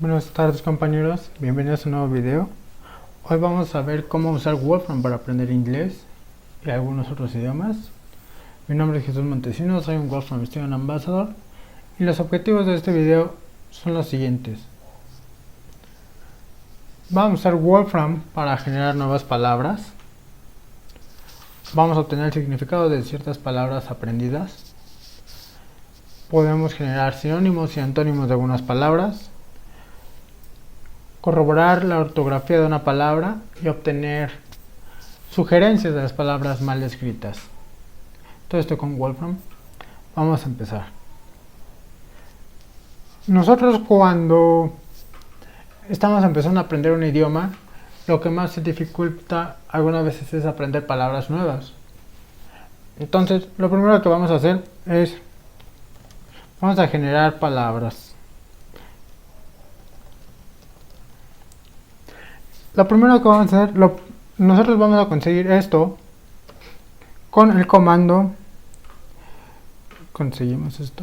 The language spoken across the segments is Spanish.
Buenas tardes compañeros, bienvenidos a un nuevo video. Hoy vamos a ver cómo usar Wolfram para aprender inglés y algunos otros idiomas. Mi nombre es Jesús Montesinos, soy un Wolfram Student Ambassador y los objetivos de este video son los siguientes. Vamos a usar Wolfram para generar nuevas palabras. Vamos a obtener el significado de ciertas palabras aprendidas. Podemos generar sinónimos y antónimos de algunas palabras. Corroborar la ortografía de una palabra y obtener sugerencias de las palabras mal escritas. Todo esto con Wolfram. Vamos a empezar. Nosotros cuando estamos empezando a aprender un idioma, lo que más se dificulta algunas veces es aprender palabras nuevas. Entonces, lo primero que vamos a hacer es vamos a generar palabras. Lo primero que vamos a hacer, nosotros vamos a conseguir esto con el comando. Conseguimos esto.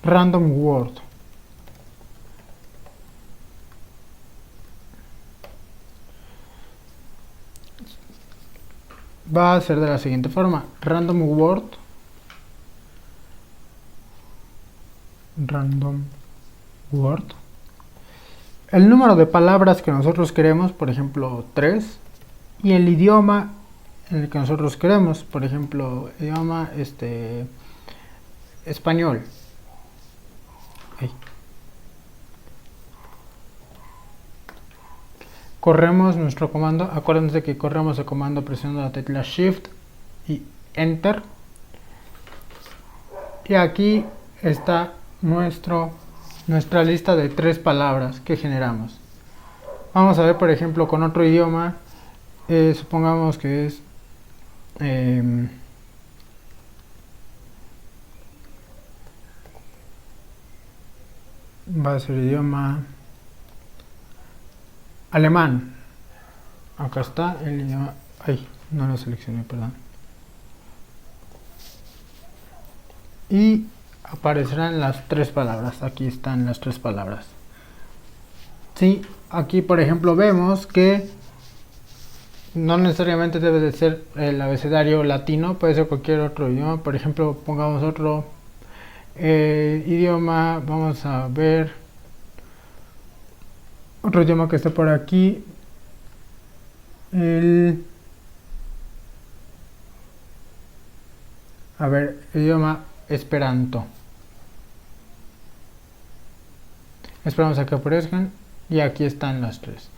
Random word. Va a ser de la siguiente forma: random word. Random word. El número de palabras que nosotros queremos, por ejemplo 3, y el idioma en el que nosotros queremos, por ejemplo idioma español. Ahí. Corremos nuestro comando. Acuérdense que corremos el comando presionando la tecla Shift y Enter, y aquí está nuestra lista de 3 palabras que generamos. Vamos a ver, por ejemplo, con otro idioma. Supongamos que es va a ser idioma alemán. Acá está el idioma. Ay, no lo seleccioné, perdón. Y aparecerán las 3 palabras. Aquí están las 3 palabras. Sí, aquí por ejemplo vemos que no necesariamente debe de ser el abecedario latino, puede ser cualquier otro idioma. Por ejemplo, pongamos otro idioma. Vamos a ver otro idioma que esté por aquí. Idioma Esperanto. Esperamos a que aparezcan y aquí están las 3.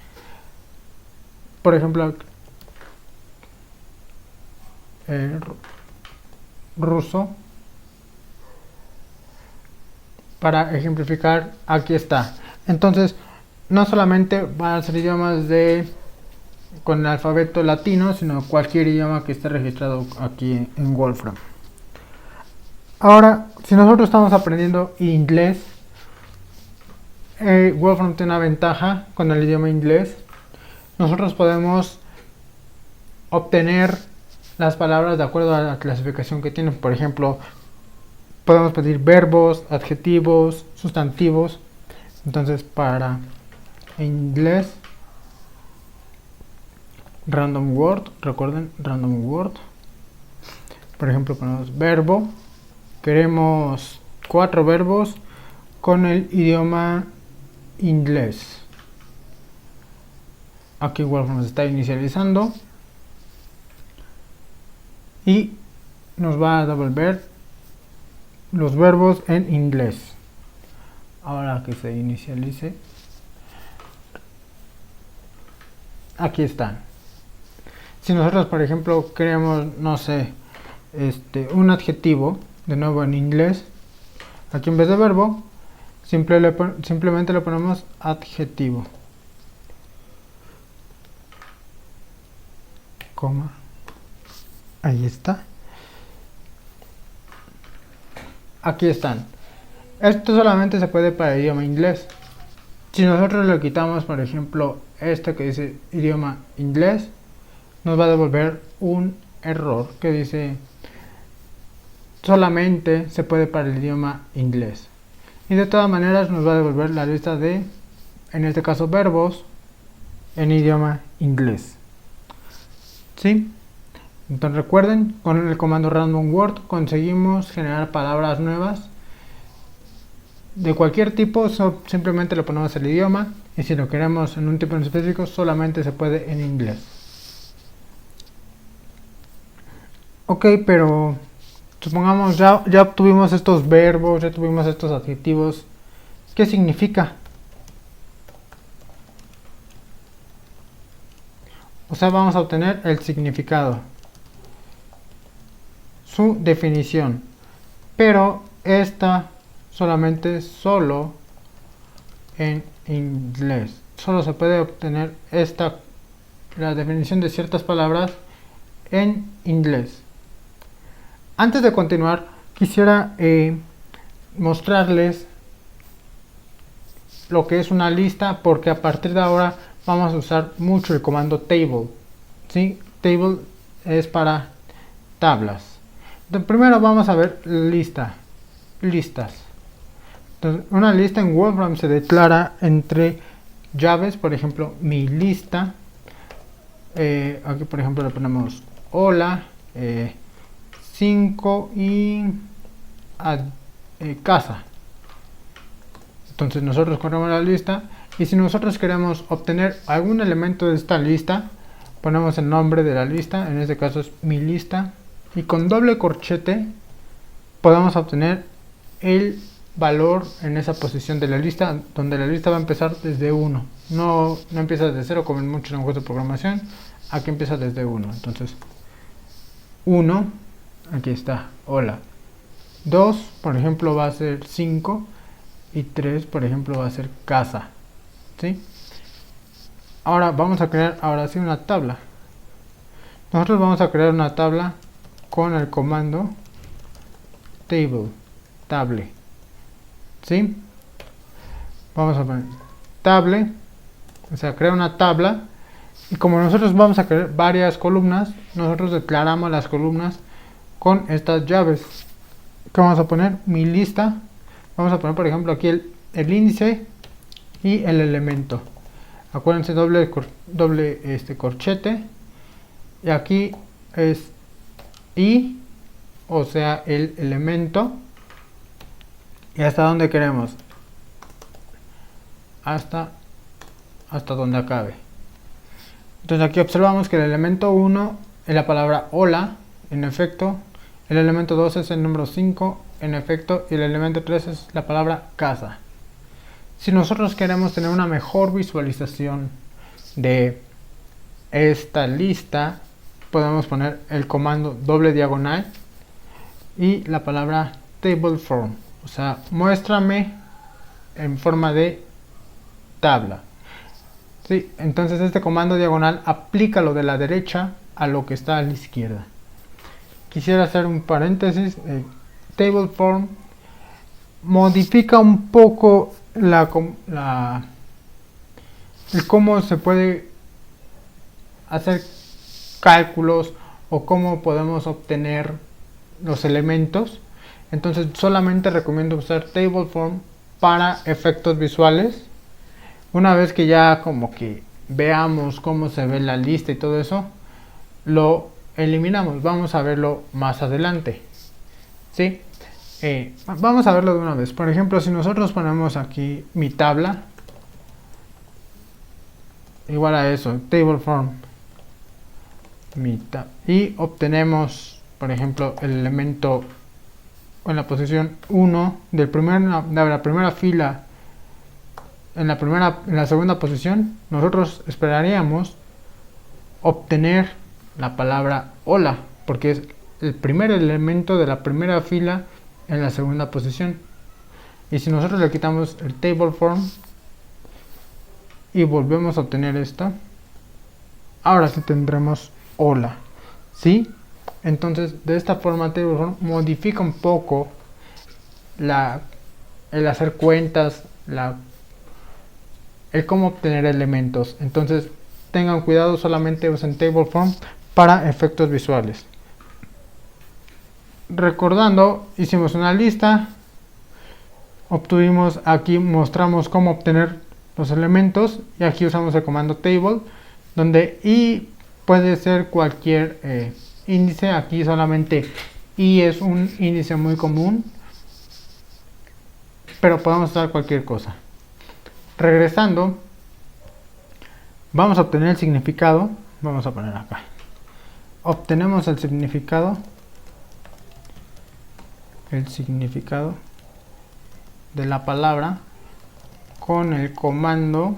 Por ejemplo, ruso. Para ejemplificar, aquí está. Entonces, no solamente van a ser idiomas con el alfabeto latino, sino cualquier idioma que esté registrado aquí en Wolfram. Ahora, si nosotros estamos aprendiendo inglés, Wolfram tiene una ventaja con el idioma inglés. Nosotros podemos obtener las palabras de acuerdo a la clasificación que tienen. Por ejemplo, podemos pedir verbos, adjetivos, sustantivos. Entonces, para inglés, random word, recuerden, random word. Por ejemplo, ponemos verbo. Queremos 4 verbos con el idioma inglés. Aquí Wolfram está inicializando y nos va a devolver los verbos en inglés. Ahora que se inicialice, aquí están. Si nosotros, por ejemplo, queremos, no sé, un adjetivo, de nuevo en inglés, aquí en vez de verbo, simplemente le ponemos adjetivo, coma, ahí está. Aquí están. Esto solamente se puede para el idioma inglés. Si nosotros le quitamos, por ejemplo, este que dice idioma inglés, nos va a devolver un error que dice solamente se puede para el idioma inglés. Y de todas maneras nos va a devolver la lista de, en este caso, verbos en idioma inglés. ¿Sí? Entonces recuerden, con el comando random word conseguimos generar palabras nuevas de cualquier tipo, simplemente le ponemos el idioma, y si lo queremos en un tipo en específico solamente se puede en inglés. Ok, pero supongamos ya obtuvimos estos verbos, ya tuvimos estos adjetivos. ¿Qué significa? O sea, vamos a obtener el significado, su definición, pero esta solo en inglés. Solo se puede obtener la definición de ciertas palabras en inglés. Antes de continuar, quisiera mostrarles lo que es una lista, porque a partir de ahora vamos a usar mucho el comando table. ¿Sí? Table es para tablas. Entonces, primero vamos a ver listas. Entonces, una lista en Wolfram se declara entre llaves, por ejemplo, mi lista. Aquí, por ejemplo, le ponemos hola, 5 y casa. Entonces nosotros corremos la lista, y si nosotros queremos obtener algún elemento de esta lista, ponemos el nombre de la lista, en este caso es mi lista, y con doble corchete podemos obtener el valor en esa posición de la lista, donde la lista va a empezar desde 1. No empieza desde 0 como en muchos lenguajes de programación, aquí empieza desde 1. Entonces 1, aquí está, hola. 2, por ejemplo, va a ser 5, y 3, por ejemplo, va a ser casa. ¿Sí? Ahora vamos a crear una tabla. Nosotros vamos a crear una tabla con el comando table. ¿Sí? Vamos a poner table, o sea, crea una tabla, y como nosotros vamos a crear varias columnas, nosotros declaramos las columnas con estas llaves. ¿Qué vamos a poner? Mi lista. Vamos a poner, por ejemplo, aquí el índice y el elemento. Acuérdense, doble corchete. Y aquí es i, o sea, el elemento. Y hasta donde queremos. Hasta donde acabe. Entonces aquí observamos que el elemento 1 es la palabra hola, en efecto. El elemento 2 es el número 5, en efecto, y el elemento 3 es la palabra casa. Si nosotros queremos tener una mejor visualización de esta lista, podemos poner el comando doble diagonal y la palabra table form, o sea, muéstrame en forma de tabla. ¿Sí? Entonces este comando diagonal aplica lo de la derecha a lo que está a la izquierda. Quisiera hacer un paréntesis. Table form modifica un poco el cómo se puede hacer cálculos o cómo podemos obtener los elementos. Entonces solamente recomiendo usar table form para efectos visuales. Una vez que ya como que veamos cómo se ve la lista y todo eso, lo eliminamos. Vamos a verlo más adelante. ¿Sí? Vamos a verlo de una vez. Por ejemplo, si nosotros ponemos aquí mi tabla, igual a eso, table form, y obtenemos, por ejemplo, el elemento en la posición 1 de la primera fila, en la segunda posición, nosotros esperaríamos obtener la palabra hola, porque es el primer elemento de la primera fila en la segunda posición. Y si nosotros le quitamos el table form y volvemos a obtener esto, ahora sí tendremos hola. ¿Sí? Entonces, de esta forma, table form modifica un poco el hacer cuentas, el cómo obtener elementos. Entonces, tengan cuidado, solamente usen table form para efectos visuales. recordando, hicimos una lista, obtuvimos, aquí mostramos cómo obtener los elementos y aquí usamos el comando table, donde i puede ser cualquier índice. Aquí solamente i es un índice muy común, pero podemos usar cualquier cosa. Regresando, vamos a obtener el significado. Vamos a poner acá. Obtenemos el significado de la palabra con el comando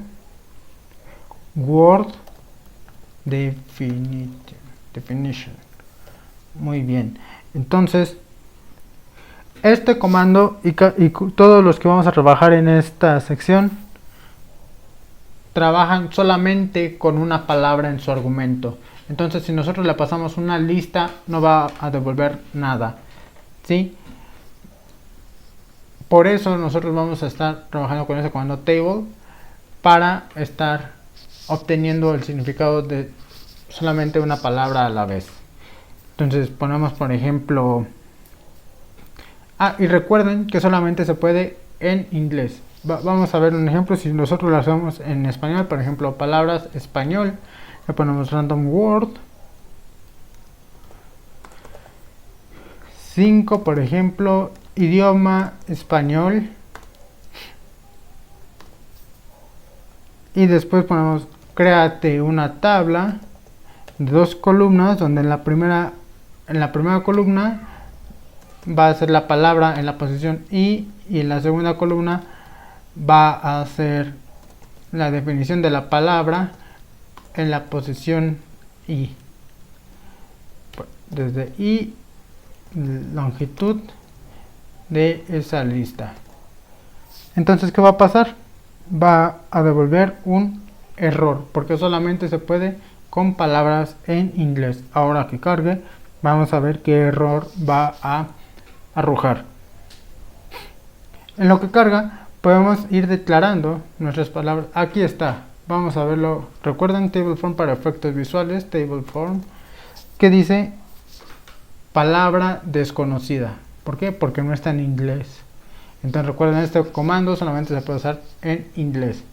word definition. Muy bien. Entonces, este comando y todos los que vamos a trabajar en esta sección trabajan solamente con una palabra en su argumento. Entonces, si nosotros le pasamos una lista, no va a devolver nada, ¿sí? Por eso nosotros vamos a estar trabajando con ese comando table para estar obteniendo el significado de solamente una palabra a la vez. Entonces ponemos, por ejemplo, y recuerden que solamente se puede en inglés. Vamos a ver un ejemplo. Si nosotros lo hacemos en español, por ejemplo, palabras español, le ponemos random word 5, por ejemplo, idioma español, y después ponemos créate una tabla de 2 columnas, donde en la primera columna va a ser la palabra en la posición i, y en la segunda columna va a ser la definición de la palabra en la posición i, desde i, longitud de esa lista. Entonces, ¿qué va a pasar? Va a devolver un error, porque solamente se puede con palabras en inglés. Ahora que cargue, vamos a ver qué error va a arrojar. En lo que carga, podemos ir declarando nuestras palabras. Aquí está, vamos a verlo. Recuerden table form para efectos visuales, table form, que dice palabra desconocida. ¿Por qué? Porque no está en inglés. Entonces recuerden, este comando solamente se puede usar en inglés.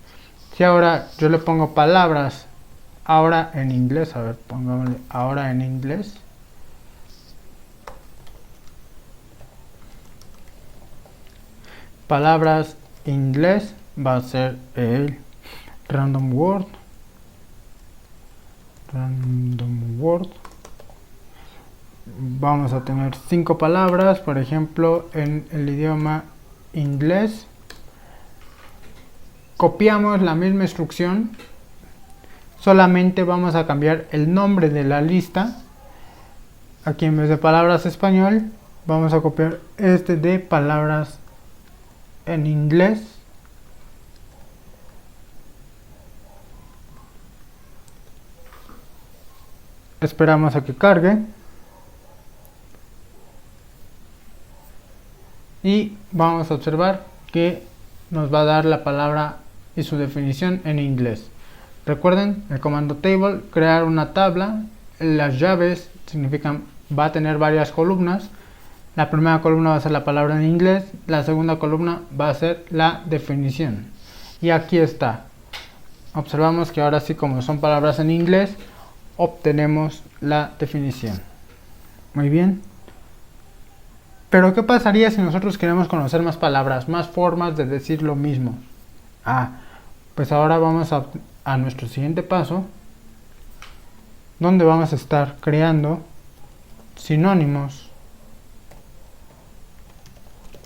Si ahora yo le pongo palabras ahora en inglés, a ver, pongámosle ahora en inglés. Palabras inglés va a ser el random word. Vamos a tener 5 palabras, por ejemplo, en el idioma inglés. Copiamos la misma instrucción, solamente vamos a cambiar el nombre de la lista. Aquí en vez de palabras español, vamos a copiar este de palabras en inglés. Esperamos a que cargue. Y vamos a observar que nos va a dar la palabra y su definición en inglés. Recuerden el comando table, crear una tabla. Las llaves significan, va a tener varias columnas. La primera columna va a ser la palabra en inglés, la segunda columna va a ser la definición. Y aquí está. Observamos que ahora sí, como son palabras en inglés, obtenemos la definición. Muy bien. Pero ¿qué pasaría si nosotros queremos conocer más palabras, más formas de decir lo mismo? Pues ahora vamos a nuestro siguiente paso, donde vamos a estar creando sinónimos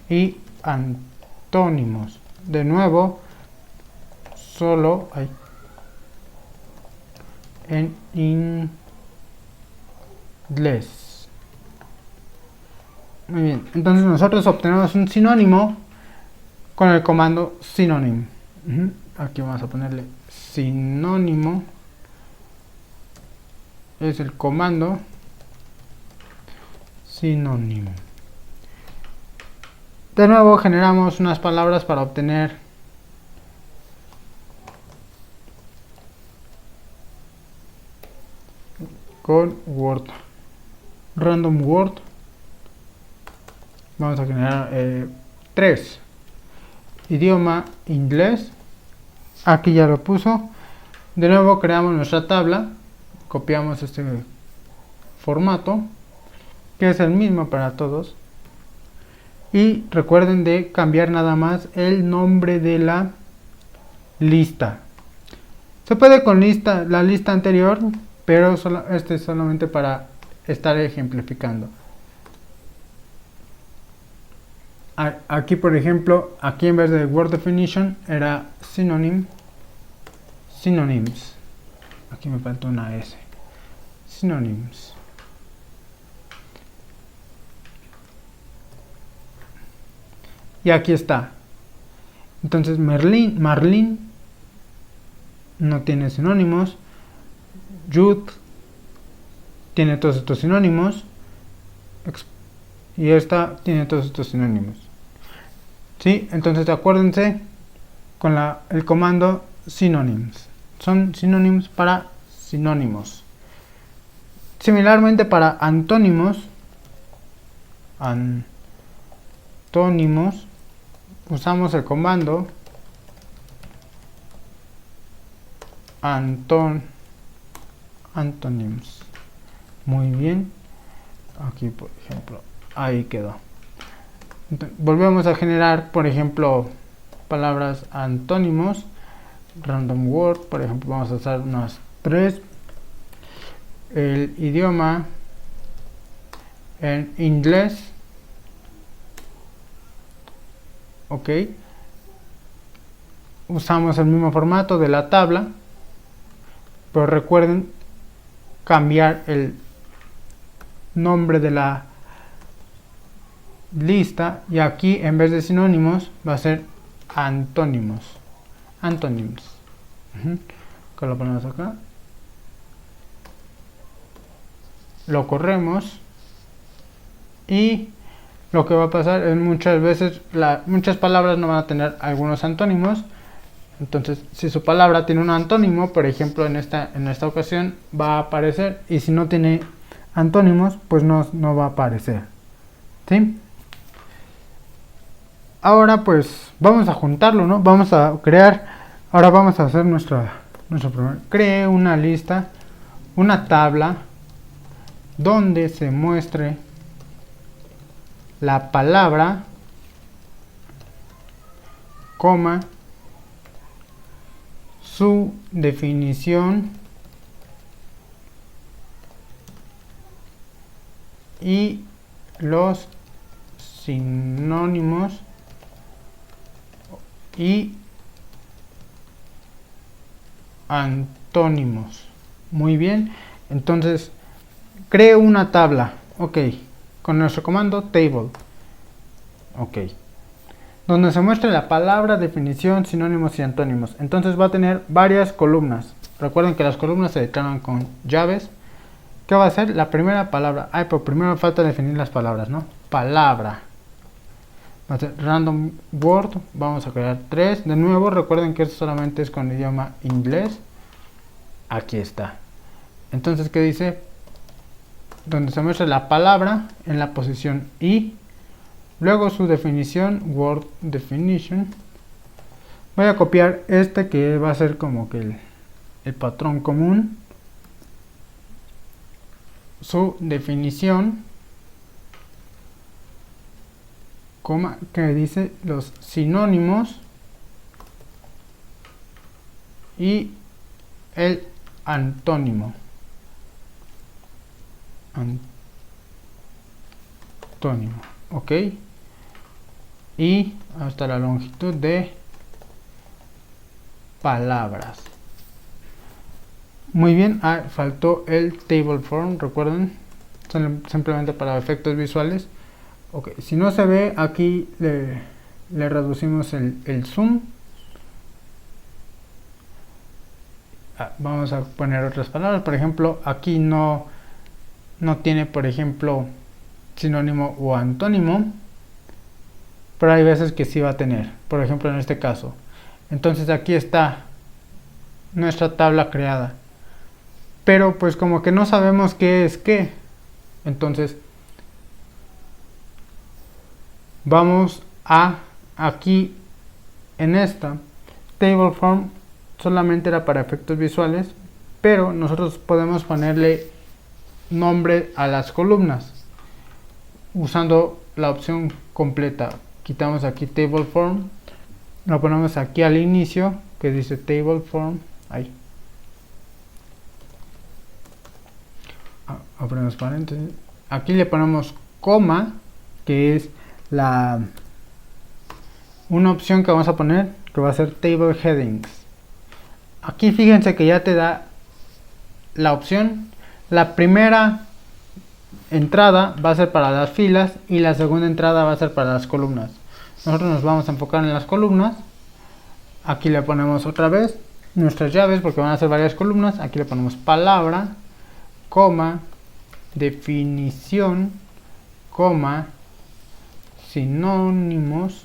y antónimos. De nuevo, solo hay en inglés. Muy bien, entonces nosotros obtenemos un sinónimo con el comando synonym. Aquí vamos a ponerle sinónimo. Es el comando sinónimo. De nuevo generamos unas palabras para obtener con word, random word Vamos a generar 3. Idioma inglés. Aquí ya lo puso. De nuevo creamos nuestra tabla. Copiamos este formato, que es el mismo para todos. Y recuerden de cambiar nada más el nombre de la lista. Se puede con la lista anterior, pero este es solamente para estar ejemplificando. Aquí, por ejemplo, aquí en vez de word definition era synonyms. Aquí me falta una S. Synonyms. Y aquí está. Entonces Marlene no tiene sinónimos. Jude tiene todos estos sinónimos. Y esta tiene todos estos sinónimos. ¿Sí? Entonces acuérdense con el comando synonyms. Son sinónimos para sinónimos. Similarmente para antónimos. Usamos el comando antonyms. Muy bien. Aquí, por ejemplo, ahí quedó. Entonces, volvemos a generar, por ejemplo, palabras antónimos. Random word, por ejemplo, vamos a usar unas 3. El idioma en inglés. Ok. Usamos el mismo formato de la tabla, pero recuerden cambiar el nombre de la lista, y aquí en vez de sinónimos va a ser antónimos. Que lo ponemos acá, lo corremos, y lo que va a pasar es muchas veces muchas palabras no van a tener algunos antónimos. Entonces, si su palabra tiene un antónimo, por ejemplo en esta ocasión va a aparecer, y si no tiene antónimos, pues no va a aparecer. ¿Sí? Ahora pues vamos a juntarlo, ¿no? Vamos a crear, ahora vamos a hacer nuestro programa. Cree una lista, una tabla donde se muestre la palabra, coma, su definición y los sinónimos y antónimos. Muy bien, entonces creo una tabla, ok, con nuestro comando table, ok, donde se muestre la palabra, definición, sinónimos y antónimos. Entonces va a tener varias columnas. Recuerden que las columnas se declaran con llaves. ¿Qué va a ser? La primera palabra. Pero primero falta definir las palabras, ¿no? Palabra. Va a ser random word. Vamos a crear 3. De nuevo, recuerden que esto solamente es con el idioma inglés. Aquí está. Entonces, ¿qué dice? Donde se muestra la palabra en la posición I. Luego su definición, word definition. Voy a copiar este que va a ser como que el patrón común. Su definición, coma, que dice los sinónimos y el antónimo. Ok, y hasta la longitud de palabras. Muy bien, faltó el table form, recuerden, simplemente para efectos visuales. Ok, si no se ve, aquí le reducimos el zoom. Vamos a poner otras palabras, por ejemplo, aquí no tiene, por ejemplo, sinónimo o antónimo, pero hay veces que sí va a tener, por ejemplo en este caso. Entonces aquí está nuestra tabla creada, pero pues como que no sabemos qué es qué. Entonces vamos a aquí en esta table form, solamente era para efectos visuales, pero nosotros podemos ponerle nombre a las columnas usando la opción completa. Quitamos aquí table form, lo ponemos aquí al inicio que dice table form, ahí abrimos paréntesis, aquí le ponemos coma, que es una opción que vamos a poner, que va a ser table headings. Aquí fíjense que ya te da la opción. La primera entrada va a ser para las filas y la segunda entrada va a ser para las columnas. Nosotros nos vamos a enfocar en las columnas. Aquí le ponemos otra vez nuestras llaves porque van a ser varias columnas. Aquí le ponemos palabra, coma, definición, coma, sinónimos,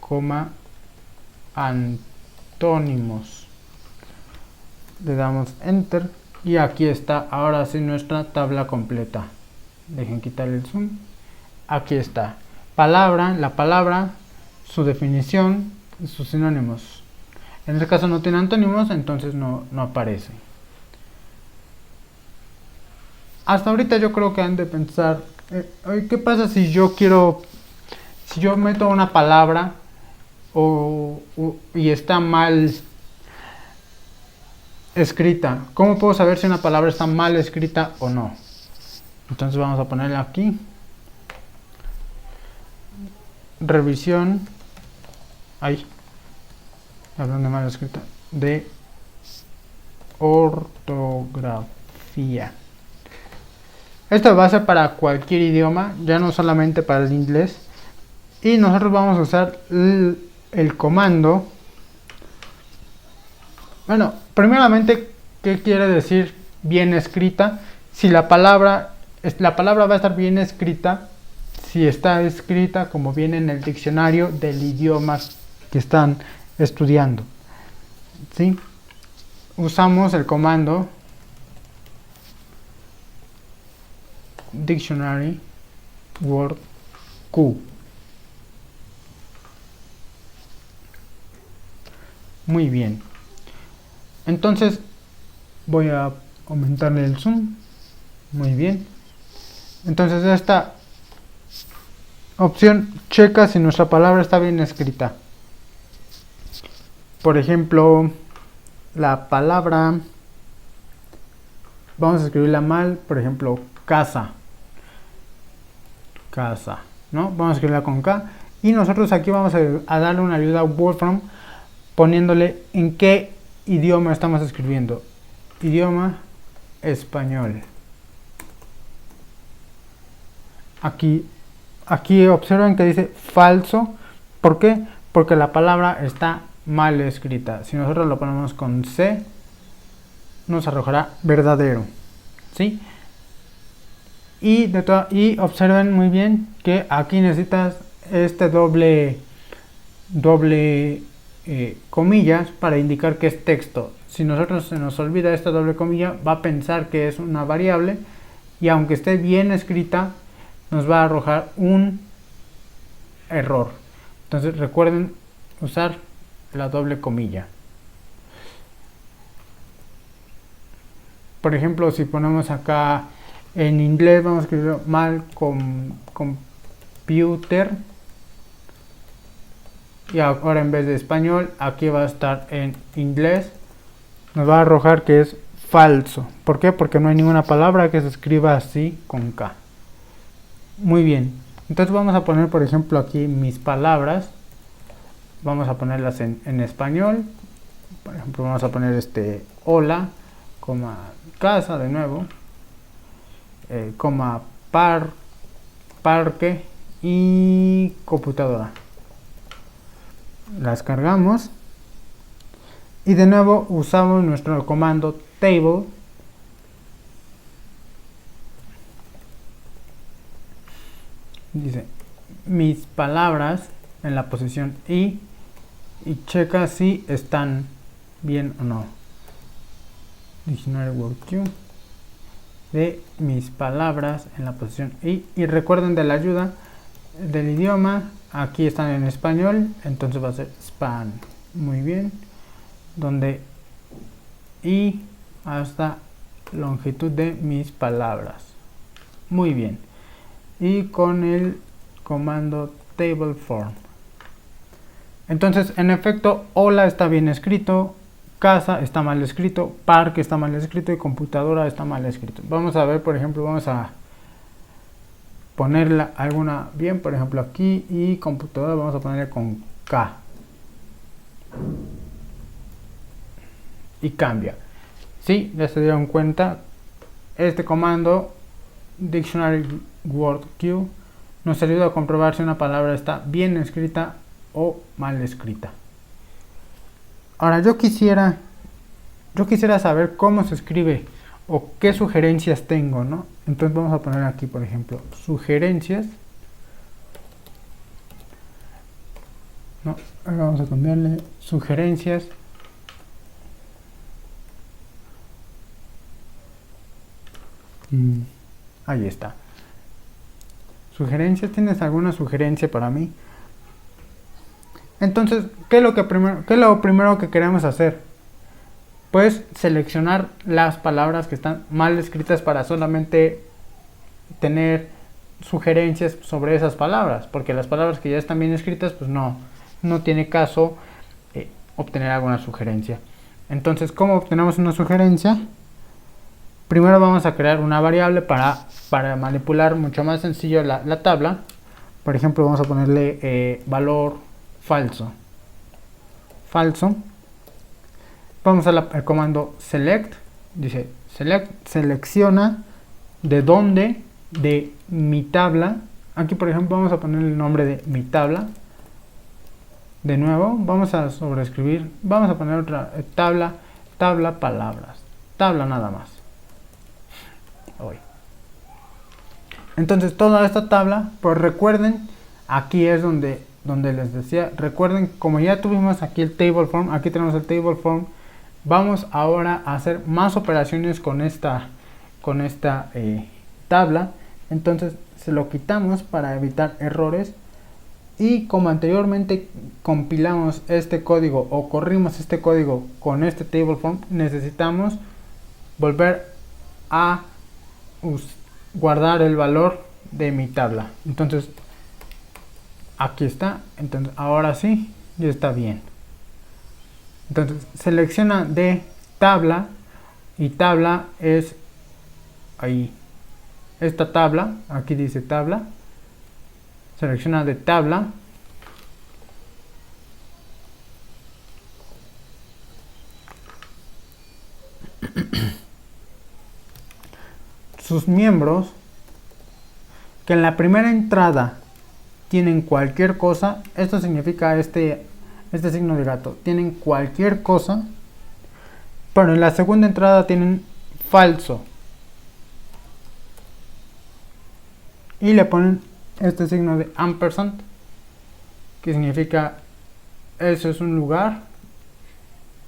coma, antónimos. Le damos enter y aquí está ahora sí nuestra tabla completa. Dejen quitar el zoom. Aquí está palabra, la palabra, su definición y sus sinónimos. En este caso no tiene antónimos, entonces no aparece. Hasta ahorita yo creo que han de pensar, ¿qué pasa si yo meto una palabra y está mal escrita? ¿Cómo puedo saber si una palabra está mal escrita o no? Entonces vamos a ponerle aquí revisión, ahí, hablando de mal escrita, de ortografía. Esto va a ser para cualquier idioma, ya no solamente para el inglés. Y nosotros vamos a usar el comando. Bueno, primeramente, ¿qué quiere decir bien escrita? Si la palabra va a estar bien escrita si está escrita como viene en el diccionario del idioma que están estudiando. ¿Sí? Usamos el comando dictionary word Q. Muy bien. Entonces voy a aumentarle el zoom. Muy bien. Entonces esta opción checa si nuestra palabra está bien escrita. Por ejemplo, la palabra, vamos a escribirla mal, por ejemplo, casa, ¿no? Vamos a escribirla con K y nosotros aquí vamos a darle una ayuda a Wolfram poniéndole en qué idioma estamos escribiendo. Idioma español. Aquí observen que dice falso. ¿Por qué? Porque la palabra está mal escrita. Si nosotros lo ponemos con C, nos arrojará verdadero. ¿Sí? Y observen muy bien que aquí necesitas este doble comillas para indicar que es texto. Si nosotros se nos olvida esta doble comilla, va a pensar que es una variable y aunque esté bien escrita, nos va a arrojar un error. Entonces recuerden usar la doble comilla. Por ejemplo, si ponemos acá en inglés, vamos a escribir mal con computer. Y ahora en vez de español, aquí va a estar en inglés. Nos va a arrojar que es falso. ¿Por qué? Porque no hay ninguna palabra que se escriba así con K. Muy bien. Entonces vamos a poner, por ejemplo, aquí mis palabras. Vamos a ponerlas en español. Por ejemplo, vamos a poner hola, coma casa de nuevo, coma parque y computadora. Las cargamos y de nuevo usamos nuestro comando table dice mis palabras en la posición y checa si están bien o no. Dictionary word Q de mis palabras en la posición y recuerden de la ayuda del idioma. Aquí están en español, entonces va a ser span. Muy bien. Donde y hasta longitud de mis palabras. Muy bien. Y con el comando table form. Entonces, en efecto, hola está bien escrito, casa está mal escrito, parque está mal escrito y computadora está mal escrito. Vamos a ver, por ejemplo, vamos a ponerla alguna bien, por ejemplo aquí, y computadora vamos a ponerle con K. Y cambia. Sí, ya se dieron cuenta, este comando Dictionary Word Queue nos ayuda a comprobar si una palabra está bien escrita o mal escrita. Ahora yo quisiera saber cómo se escribe o qué sugerencias tengo, ¿no? Entonces vamos a poner aquí, por ejemplo, sugerencias. No, ahora vamos a cambiarle sugerencias. Ahí está. Sugerencias, ¿tienes alguna sugerencia para mí? Entonces, ¿qué es lo primero que queremos hacer? Pues seleccionar las palabras que están mal escritas para solamente tener sugerencias sobre esas palabras, porque las palabras que ya están bien escritas, pues no tiene caso obtener alguna sugerencia. Entonces, ¿cómo obtenemos una sugerencia? Primero vamos a crear una variable para manipular mucho más sencillo la tabla. Por ejemplo, vamos a ponerle valor falso. Vamos al comando select. Dice select, selecciona de dónde, de mi tabla. Aquí, por ejemplo, vamos a poner el nombre de mi tabla. De nuevo, vamos a sobreescribir. Vamos a poner otra tabla palabras. Tabla nada más. Entonces toda esta tabla, pues recuerden, aquí es donde les decía, recuerden, como ya tuvimos aquí el table form, aquí tenemos el table form, vamos ahora a hacer más operaciones con esta tabla. Entonces se lo quitamos para evitar errores, y como anteriormente compilamos este código o corrimos este código con este table form, necesitamos volver a guardar el valor de mi tabla. Entonces aquí está. Entonces ahora sí, ya está bien. Entonces selecciona de tabla, y tabla es ahí, esta tabla, aquí dice tabla. Selecciona de tabla, sus miembros, que en la primera entrada tienen cualquier cosa. Esto significa este signo de gato, tienen cualquier cosa, pero en la segunda entrada tienen falso, y le ponen este signo de ampersand, que significa eso es un lugar,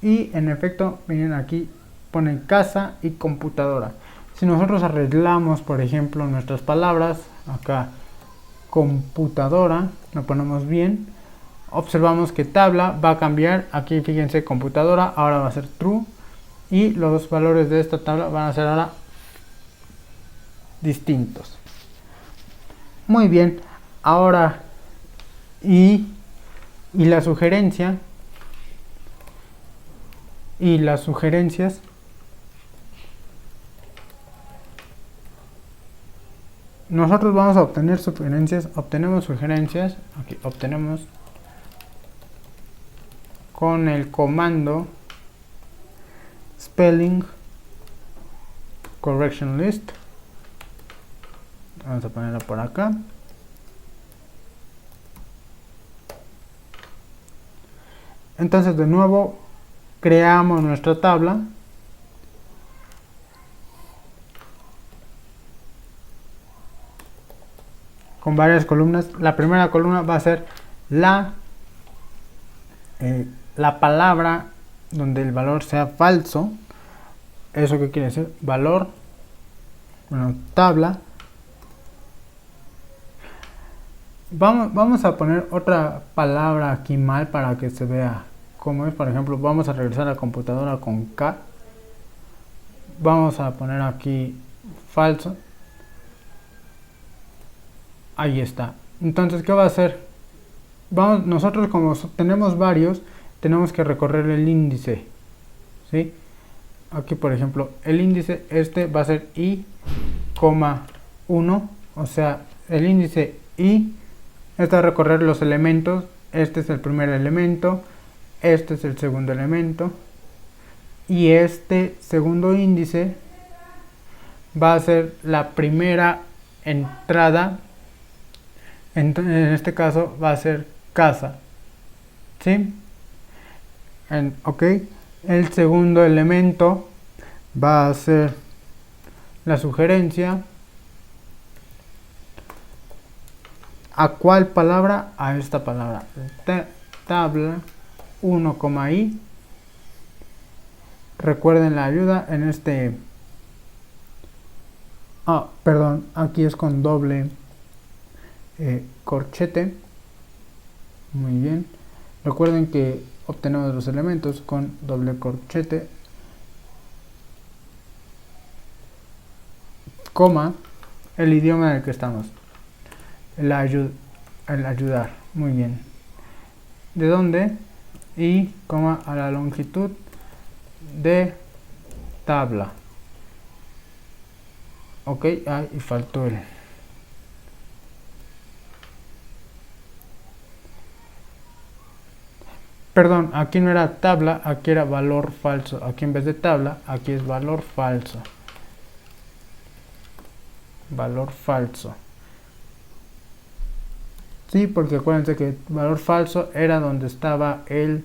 y en efecto miren aquí ponen casa y computadora. Si nosotros arreglamos, por ejemplo, nuestras palabras, acá computadora, lo ponemos bien, observamos que tabla va a cambiar. Aquí fíjense, computadora ahora va a ser true, y los valores de esta tabla van a ser ahora distintos. Muy bien, ahora y la sugerencia y las sugerencias, nosotros vamos a obtener sugerencias. Obtenemos sugerencias, aquí obtenemos con el comando spelling correction list. Vamos a ponerlo por acá. Entonces de nuevo creamos nuestra tabla. Con varias columnas. La primera columna va a ser la palabra donde el valor sea falso. ¿Eso qué quiere decir? Valor, bueno, tabla. Vamos a poner otra palabra aquí mal para que se vea cómo es. Por ejemplo, vamos a regresar a la computadora con K. Vamos a poner aquí falso. Ahí está. Entonces, ¿qué va a hacer? Nosotros como tenemos varios, tenemos que recorrer el índice. ¿Sí? Aquí, por ejemplo, el índice va a ser i, 1. O sea, el índice i. Este va a recorrer los elementos. Este es el primer elemento. Este es el segundo elemento. Y este segundo índice va a ser la primera entrada. En este caso va a ser casa. ¿Sí? Ok. El segundo elemento va a ser la sugerencia. ¿A cuál palabra? A esta palabra. Tabla 1,i. Recuerden la ayuda en este... perdón, aquí es con doble corchete. Muy bien. Recuerden que obtenemos los elementos con doble corchete, coma, el idioma en el que estamos. El ayudar. Muy bien. ¿De dónde? Y, coma, a la longitud de tabla. Ok, y faltó el... Perdón, aquí no era tabla, aquí era valor falso. Aquí en vez de tabla, aquí es valor falso. Valor falso. Sí, porque acuérdense que valor falso era donde estaba pues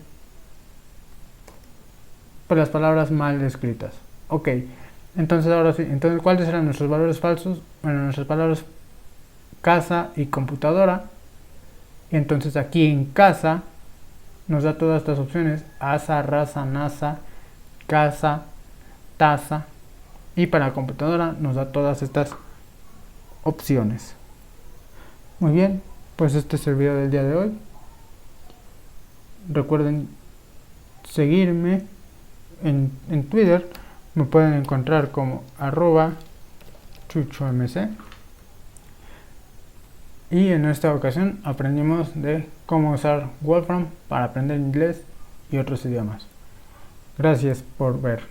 las palabras mal escritas. Ok, entonces ahora sí, entonces ¿cuáles eran nuestros valores falsos? Bueno, nuestras palabras casa y computadora. Y entonces aquí en casa nos da todas estas opciones: asa, raza, nasa, casa, taza. Y para la computadora nos da todas estas opciones. Muy bien, pues este es el video del día de hoy. Recuerden seguirme en Twitter. Me pueden encontrar como @chuchomc. Y en esta ocasión aprendimos de cómo usar Wolfram para aprender inglés y otros idiomas. Gracias por ver.